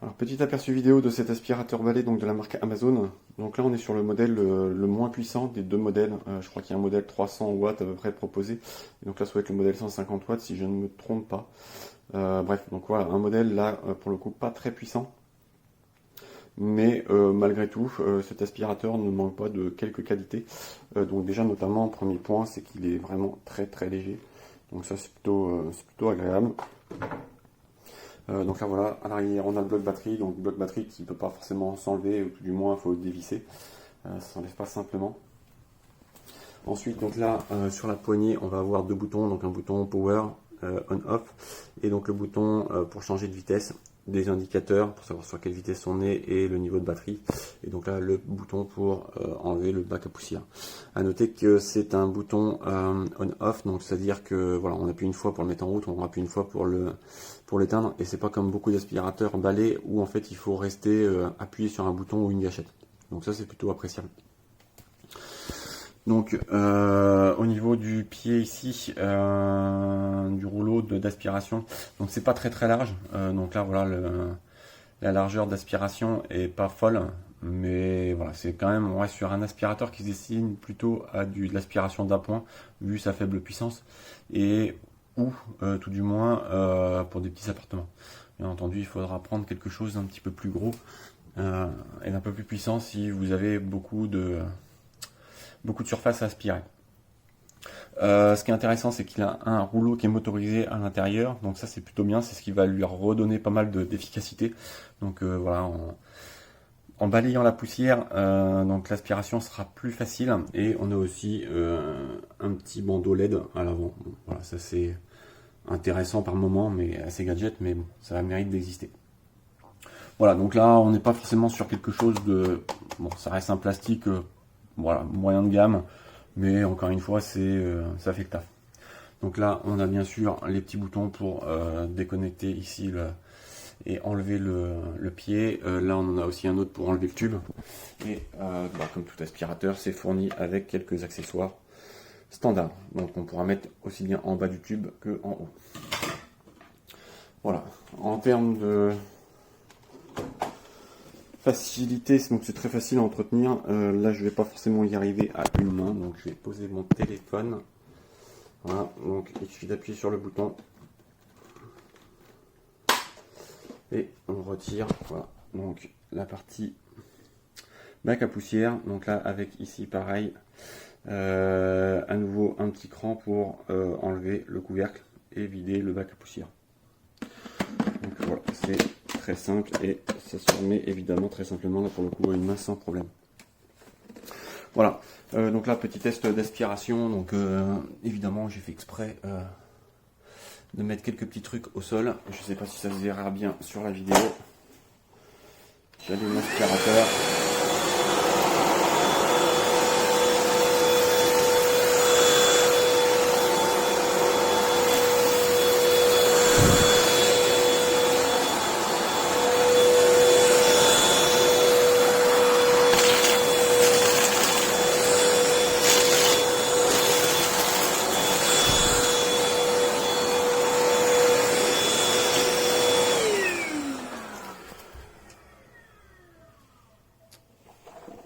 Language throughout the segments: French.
Alors, petit aperçu vidéo de cet aspirateur balai donc de la marque Amazon. Donc là on est sur le modèle le moins puissant des deux modèles. Je crois qu'il y a un modèle 300 watts à peu près proposé. Et donc là ça doit être le modèle 150 watts si je ne me trompe pas. Bref, donc voilà, un modèle là pour le coup pas très puissant. Mais malgré tout, cet aspirateur ne manque pas de quelques qualités. Donc déjà notamment, premier point, c'est qu'il est vraiment très très léger. Donc ça c'est plutôt agréable. Donc là voilà, à l'arrière on a le bloc batterie, donc bloc batterie qui ne peut pas forcément s'enlever, ou tout du moins il faut le dévisser, ça ne s'enlève pas simplement. Ensuite donc là sur la poignée on va avoir deux boutons, donc un bouton power on-off et donc le bouton pour changer de vitesse, des indicateurs pour savoir sur quelle vitesse on est et le niveau de batterie, et donc là le bouton pour enlever le bac à poussière. À noter que c'est un bouton on-off, donc c'est à dire que voilà, on appuie une fois pour le mettre en route, on appuie une fois pour l'éteindre, et c'est pas comme beaucoup d'aspirateurs balais où en fait il faut rester appuyé sur un bouton ou une gâchette. Donc ça c'est plutôt appréciable. Donc au niveau du pied ici, du rouleau d'aspiration, donc c'est pas très très large. Donc là voilà, la largeur d'aspiration est pas folle, mais voilà, c'est quand même, on reste sur un aspirateur qui se destine plutôt à de l'aspiration d'appoint vu sa faible puissance, et ou tout du moins pour des petits appartements. Bien entendu, il faudra prendre quelque chose d'un petit peu plus gros et d'un peu plus puissant si vous avez beaucoup de surface à aspirer. Ce qui est intéressant, c'est qu'il a un rouleau qui est motorisé à l'intérieur, donc ça c'est plutôt bien, c'est ce qui va lui redonner pas mal d'efficacité. Donc voilà, en balayant la poussière, donc l'aspiration sera plus facile, et on a aussi un petit bandeau LED à l'avant. Bon, voilà, ça c'est intéressant par moment, mais assez gadget, mais bon, ça mérite d'exister. Voilà, donc là on n'est pas forcément sur quelque chose de, bon, ça reste un plastique, voilà, moyen de gamme, mais encore une fois ça fait le taf. Donc là on a bien sûr les petits boutons pour déconnecter ici et enlever le pied. Là on en a aussi un autre pour enlever le tube, et comme tout aspirateur c'est fourni avec quelques accessoires standards, donc on pourra mettre aussi bien en bas du tube que en haut. Voilà, en termes de facilité, donc c'est très facile à entretenir. Là je vais pas forcément y arriver à une main, donc je vais poser mon téléphone. Voilà, donc il suffit d'appuyer sur le bouton et on retire. Voilà, donc la partie bac à poussière. Donc là avec ici pareil, à nouveau un petit cran pour enlever le couvercle et vider le bac à poussière. Donc voilà, c'est très simple et ça se remet évidemment très simplement là pour le coup à une main sans problème. Voilà, donc là petit test d'aspiration. Donc évidemment j'ai fait exprès de mettre quelques petits trucs au sol. Je ne sais pas si ça se verra bien sur la vidéo. J'allume l'aspirateur.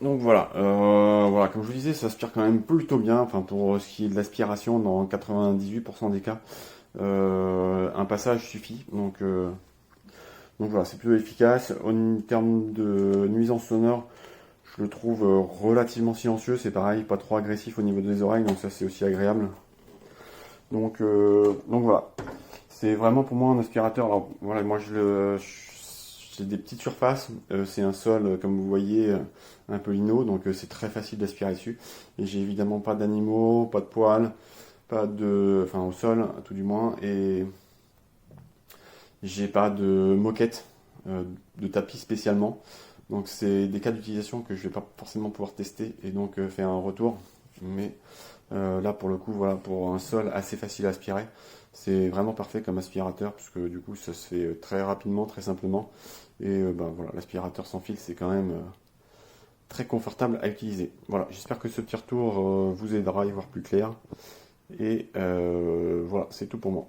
Donc voilà, voilà, comme je vous disais, ça aspire quand même plutôt bien, enfin pour ce qui est de l'aspiration dans 98% des cas, un passage suffit, donc voilà, c'est plutôt efficace. En termes de nuisance sonore, je le trouve relativement silencieux, c'est pareil, pas trop agressif au niveau des oreilles, donc ça c'est aussi agréable. Donc voilà, c'est vraiment pour moi un aspirateur. Alors voilà, moi j'ai des petites surfaces, c'est un sol comme vous voyez un peu lino, donc c'est très facile d'aspirer dessus. Et j'ai évidemment pas d'animaux, pas de poils, pas de, enfin au sol tout du moins, et j'ai pas de moquette, de tapis spécialement. Donc c'est des cas d'utilisation que je vais pas forcément pouvoir tester et donc faire un retour. Mais là pour le coup, voilà, pour un sol assez facile à aspirer, c'est vraiment parfait comme aspirateur puisque du coup ça se fait très rapidement, très simplement. Et voilà, l'aspirateur sans fil c'est quand même très confortable à utiliser. Voilà, j'espère que ce petit retour vous aidera à y voir plus clair. Et voilà, c'est tout pour moi.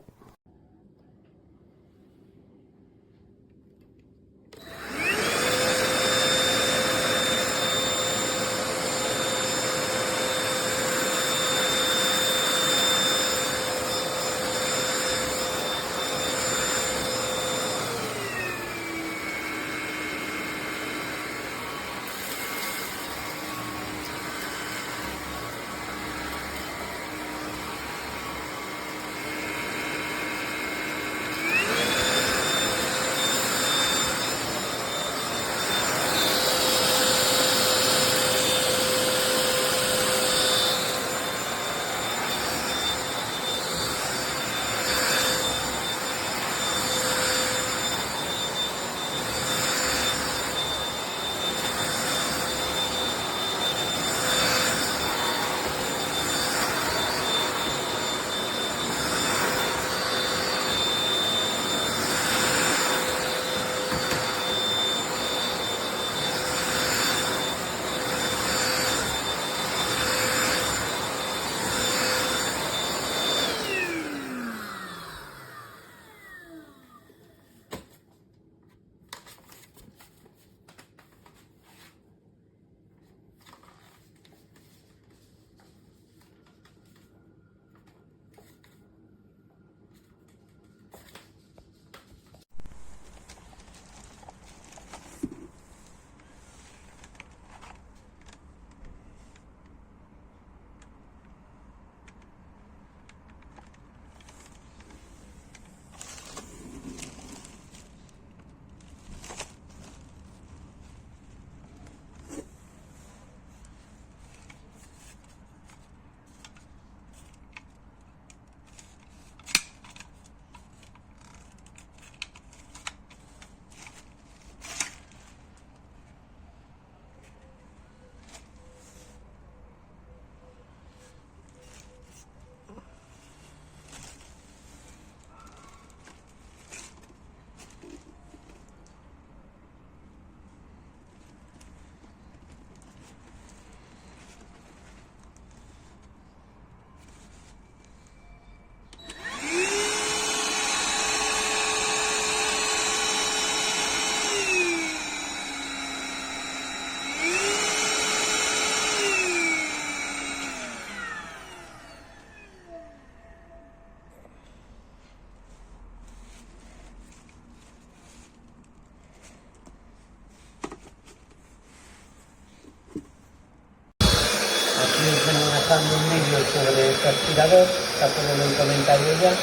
dejando un vídeo sobre este aspirador, está todo en el comentario ya,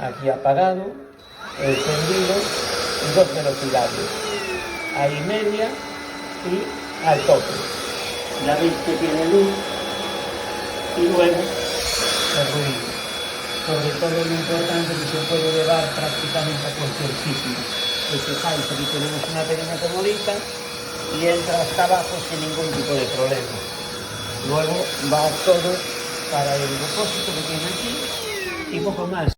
aquí apagado, encendido y 2 velocidades, ahí media y al tope. Ya veis que tiene luz y luego el ruido. Sobre todo lo importante que se puede llevar prácticamente a cualquier sitio. Fijáis, aquí tenemos una pequeña comodita y entra hasta abajo sin ningún tipo de problema. Luego va todo para el depósito que tiene aquí y poco más.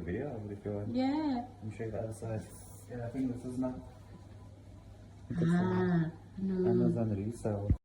Video if you want. Yeah. You show the other side. Yeah, I think this is not. Ah, no. Amazon resale.